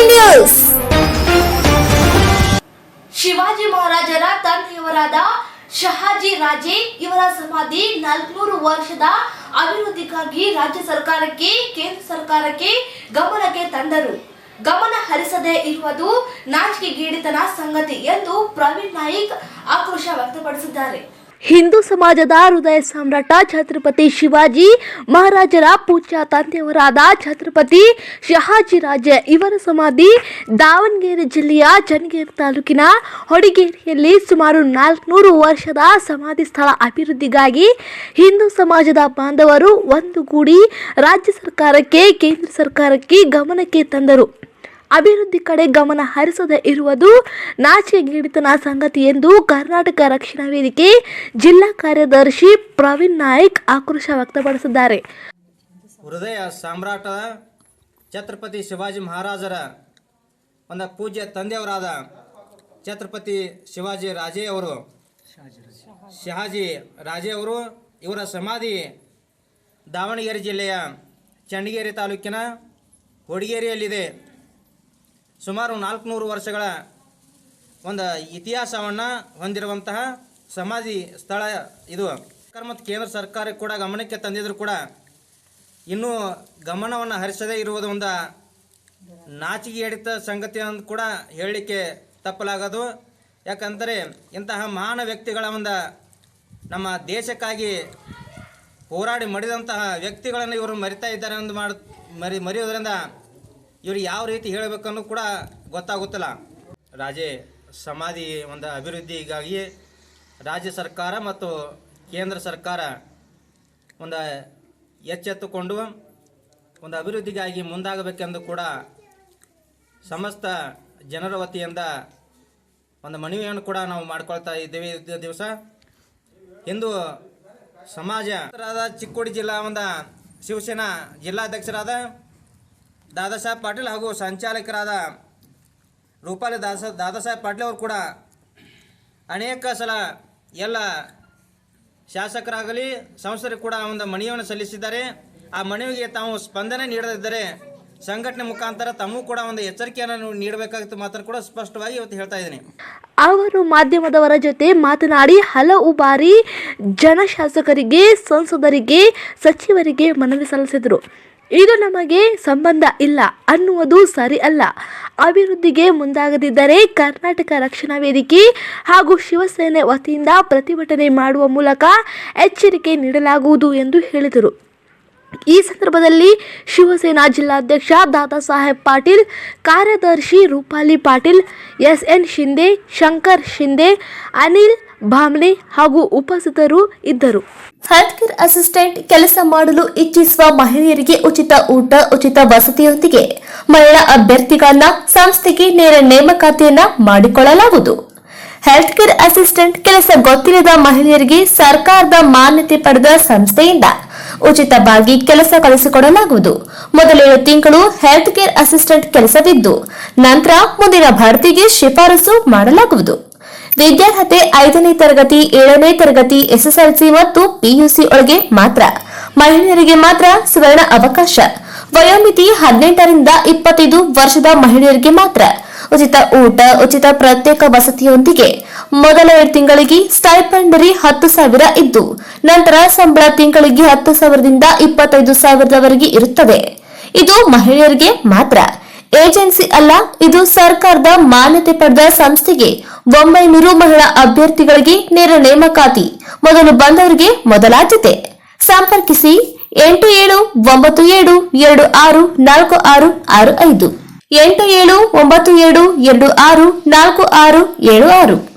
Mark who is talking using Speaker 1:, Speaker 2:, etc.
Speaker 1: News.
Speaker 2: Shivaji ಮಹಾರಾಜರ ತಂದೆಯವರಾದ ಶಹಾಜಿ ರಾಜೇ ಇವರ ಸಮಾಧಿ 400 ವರ್ಷದ ಅಭಿವೃದ್ಧಿಗಾಗಿ ರಾಜ್ಯ ಸರ್ಕಾರಕ್ಕೆ ಕೇಂದ್ರ ಸರ್ಕಾರಕ್ಕೆ ಗಮನಕ್ಕೆ ತಂದರು. ಗಮನ ಹರಿಸದೇ ಇರುವುದು ನಾಚಿಕೆಗೇಡಿತನ ಸಂಗತಿ ಎಂದು ಪ್ರವೀಣ್ ನಾಯ್ಕ್ ಆಕ್ರೋಶ ವ್ಯಕ್ತಪಡಿಸಿದ್ದಾರೆ. ಹಿಂದೂ ಸಮಾಜದ ಹೃದಯ ಸಾಮ್ರಾಟ ಛತ್ರಪತಿ ಶಿವಾಜಿ ಮಹಾರಾಜರ ಪೂಜ್ಯ ತಂದೆಯವರಾದ ಛತ್ರಪತಿ ಶಹಾಜಿ ರಾಜೇ ಇವರ ಸಮಾಧಿ ದಾವಣಗೆರೆ ಜಿಲ್ಲೆಯ ಚನ್ನಗಿರಿ ತಾಲೂಕಿನ ಹೊಡಿಗೇರಿಯಲ್ಲಿ ಸುಮಾರು 400 ವರ್ಷದ ಸಮಾಧಿ ಸ್ಥಳ ಅಭಿವೃದ್ಧಿಗಾಗಿ ಹಿಂದೂ ಸಮಾಜದ ಬಾಂಧವರು ಒಂದುಗೂಡಿ ರಾಜ್ಯ ಸರ್ಕಾರಕ್ಕೆ ಕೇಂದ್ರ ಸರ್ಕಾರಕ್ಕೆ ಗಮನಕ್ಕೆ ತಂದರು. ಅಭಿವೃದ್ಧಿ ಕಡೆ ಗಮನ ಹರಿಸದೇ ಇರುವುದು ನಾಚಿಕೆಗೇಡಿತನ ಸಂಗತಿ ಎಂದು ಕರ್ನಾಟಕ ರಕ್ಷಣಾ ವೇದಿಕೆ ಜಿಲ್ಲಾ ಕಾರ್ಯದರ್ಶಿ ಪ್ರವೀಣ್ ನಾಯ್ಕ್ ಆಕ್ರೋಶ ವ್ಯಕ್ತಪಡಿಸಿದ್ದಾರೆ.
Speaker 3: ಹೃದಯ ಸಾಮ್ರಾಟ ಛತ್ರಪತಿ ಶಿವಾಜಿ ಮಹಾರಾಜರ ಒಂದು ಪೂಜ್ಯ ತಂದೆಯವರಾದ ಛತ್ರಪತಿ ಶಿವಾಜಿ ರಾಜೇ ಅವರು ಶಹಾಜಿ ರಾಜೇ ಅವರು ಇವರ ಸಮಾಧಿ ದಾವಣಗೆರೆ ಜಿಲ್ಲೆಯ ಚನ್ನಗಿರಿ ತಾಲೂಕಿನ ಹೊಡಿಗೇರಿಯಲ್ಲಿದೆ. ಸುಮಾರು 400 ವರ್ಷಗಳ ಒಂದು ಇತಿಹಾಸವನ್ನು ಹೊಂದಿರುವಂತಹ ಸಮಾಧಿ ಸ್ಥಳ ಇದು. ಮತ್ತು ಕೇಂದ್ರ ಸರ್ಕಾರ ಕೂಡ ಗಮನಕ್ಕೆ ತಂದಿದ್ರು ಕೂಡ ಇನ್ನೂ ಗಮನವನ್ನು ಹರಿಸದೇ ಇರುವುದು ಒಂದು ನಾಚಿಕೆಗೇಡಿತ ಸಂಗತಿ ಅಂತ ಕೂಡ ಹೇಳಲಿಕ್ಕೆ ತಪ್ಪಲಾಗದು. ಯಾಕಂದರೆ ಇಂತಹ ಮಹಾನ್ ವ್ಯಕ್ತಿಗಳ ಒಂದು ನಮ್ಮ ದೇಶಕ್ಕಾಗಿ ಹೋರಾಡಿ ಮಡಿದಂತಹ ವ್ಯಕ್ತಿಗಳನ್ನು ಇವರು ಮರಿತಾ ಇದ್ದಾರೆ ಎಂದು ಮರೆಯೋದ್ರಿಂದ ಇವರು ಯಾವ ರೀತಿ ಹೇಳಬೇಕನ್ನೂ ಕೂಡ ಗೊತ್ತಾಗುತ್ತಿಲ್ಲ. ರಾಜೇ ಸಮಾಧಿ ಒಂದು ಅಭಿವೃದ್ಧಿಗಾಗಿ ರಾಜ್ಯ ಸರ್ಕಾರ ಮತ್ತು ಕೇಂದ್ರ ಸರ್ಕಾರ ಒಂದು ಎಚ್ಚೆತ್ತುಕೊಂಡು ಒಂದು ಅಭಿವೃದ್ಧಿಗಾಗಿ ಮುಂದಾಗಬೇಕೆಂದು ಕೂಡ ಸಮಸ್ತ ಜನರ ವತಿಯಿಂದ ಒಂದು ಮನವಿಯನ್ನು ಕೂಡ ನಾವು ಮಾಡಿಕೊಳ್ತಾ ಇದ್ದೇವೆ. ದಿವಸ ಹಿಂದೂ ಸಮಾಜ ಚಿಕ್ಕೋಡಿ ಜಿಲ್ಲಾ ಒಂದು ಶಿವಸೇನಾ ಜಿಲ್ಲಾಧ್ಯಕ್ಷರಾದ ದಾದಾ ಸಾಹೇಬ್ ಪಾಟೀಲ್ ಹಾಗೂ ಸಂಚಾಲಕರಾದ ರೂಪಾಲಿ ದಾದಾ ಸಾಹೇಬ್ ಪಾಟೀಲ್ ಅವರು ಕೂಡ ಅನೇಕ ಸಲ ಎಲ್ಲ ಶಾಸಕರಾಗಲಿ ಸಂಸದರು ಕೂಡ ಒಂದು ಮನವಿಯನ್ನು ಸಲ್ಲಿಸಿದ್ದಾರೆ. ಆ ಮನವಿಗೆ ತಾವು ಸ್ಪಂದನೆ ನೀಡದಿದ್ದರೆ ಸಂಘಟನೆ ಮುಖಾಂತರ ತಮಗೂ ಕೂಡ ಒಂದು ಎಚ್ಚರಿಕೆಯನ್ನು ನೀಡಬೇಕಾಗಿತ್ತು ಮಾತ್ರ ಕೂಡ ಸ್ಪಷ್ಟವಾಗಿ ಇವತ್ತು ಹೇಳ್ತಾ ಇದ್ದೀನಿ.
Speaker 2: ಅವರು ಮಾಧ್ಯಮದವರ ಜೊತೆ ಮಾತನಾಡಿ ಹಲವು ಬಾರಿ ಜನಶಾಸಕರಿಗೆ, ಸಂಸದರಿಗೆ, ಸಚಿವರಿಗೆ ಮನವಿ ಸಲ್ಲಿಸಿದರು. ಇದು ನಮಗೆ ಸಂಬಂಧ ಇಲ್ಲ ಅನ್ನುವುದು ಸರಿ ಅಲ್ಲ. ಅಭಿವೃದ್ಧಿಗೆ ಮುಂದಾಗದಿದ್ದರೆ ಕರ್ನಾಟಕ ರಕ್ಷಣಾ ವೇದಿಕೆ ಹಾಗೂ ಶಿವಸೇನೆ ವತಿಯಿಂದ ಪ್ರತಿಭಟನೆ ಮಾಡುವ ಮೂಲಕ ಎಚ್ಚರಿಕೆ ನೀಡಲಾಗುವುದು ಎಂದು ಹೇಳಿದರು. ಈ ಸಂದರ್ಭದಲ್ಲಿ ಶಿವಸೇನಾ ಜಿಲ್ಲಾಧ್ಯಕ್ಷ ದಾದಾ ಸಾಹೇಬ್ ಪಾಟೀಲ್, ಕಾರ್ಯದರ್ಶಿ ರೂಪಾಲಿ ಪಾಟೀಲ್, ಎಸ್.ಎನ್. ಶಿಂದೆ, ಶಂಕರ್ ಶಿಂದೆ, ಅನಿಲ್ ಭಾಮ್ನೆ ಹಾಗೂ ಉಪಸ್ಥಿತರು ಇದ್ದರು.
Speaker 1: ಹೆಲ್ತ್ ಕೇರ್ ಅಸಿಸ್ಟೆಂಟ್ ಕೆಲಸ ಮಾಡಲು ಇಚ್ಛಿಸುವ ಮಹಿಳೆಯರಿಗೆ ಉಚಿತ ಊಟ, ಉಚಿತ ವಸತಿಯೊಂದಿಗೆ ಮಹಿಳಾ ಅಭ್ಯರ್ಥಿಗಳನ್ನ ಸಂಸ್ಥೆಗೆ ನೇರ ನೇಮಕಾತಿಯನ್ನ ಮಾಡಿಕೊಳ್ಳಲಾಗುವುದು. ಹೆಲ್ತ್ ಕೇರ್ ಅಸಿಸ್ಟೆಂಟ್ ಕೆಲಸ ಗೊತ್ತಿಲ್ಲದ ಮಹಿಳೆಯರಿಗೆ ಸರ್ಕಾರದ ಮಾನ್ಯತೆ ಪಡೆದ ಸಂಸ್ಥೆಯಿಂದ ಉಚಿತವಾಗಿ ಕೆಲಸ ಕಲಿಸಿಕೊಡಲಾಗುವುದು. ಮೊದಲ 7 ತಿಂಗಳು ಹೆಲ್ತ್ ಕೇರ್ ಅಸಿಸ್ಟೆಂಟ್ ಕೆಲಸವಿದ್ದು ನಂತರ ಮುಂದಿನ ಭರ್ತಿಗೆ ಶಿಫಾರಸು ಮಾಡಲಾಗುವುದು. ವಿದ್ಯಾರ್ಹತೆ 5ನೇ ತರಗತಿ, 7ನೇ ತರಗತಿ, ಎಸ್ಎಸ್ಎಲ್ಸಿ ಮತ್ತು ಪಿಯುಸಿ ಒಳಗೆ ಮಾತ್ರ. ಮಹಿಳೆಯರಿಗೆ ಮಾತ್ರ ಸುವರ್ಣ ಅವಕಾಶ. ವಯೋಮಿತಿ 18 ರಿಂದ 25 ವರ್ಷದ ಮಹಿಳೆಯರಿಗೆ ಮಾತ್ರ. ಉಚಿತ ಊಟ, ಉಚಿತ ಪ್ರತ್ಯೇಕ ವಸತಿಯೊಂದಿಗೆ ಮೊದಲ 2 ತಿಂಗಳಿಗೆ ಸ್ಟೈಪೆಂಡರಿ 10,000 ಇದ್ದು ನಂತರ ಸಂಬಳ ತಿಂಗಳಿಗೆ 10,000ದಿಂದ 25,000ರವರೆಗೆ ಇರುತ್ತದೆ. ಇದು ಮಹಿಳೆಯರಿಗೆ ಮಾತ್ರ. ಏಜೆನ್ಸಿ ಅಲ್ಲ, ಇದು ಸರ್ಕಾರದ ಮಾನ್ಯತೆ ಪಡೆದ ಸಂಸ್ಥೆಗೆ 900 ಮಹಿಳಾ ಅಭ್ಯರ್ಥಿಗಳಿಗೆ ನೇರ ನೇಮಕಾತಿ. ಮೊದಲು ಬಂದವರಿಗೆ ಮೊದಲಾದ್ಯತೆ. ಸಂಪರ್ಕಿಸಿ 8797264665 8797264676.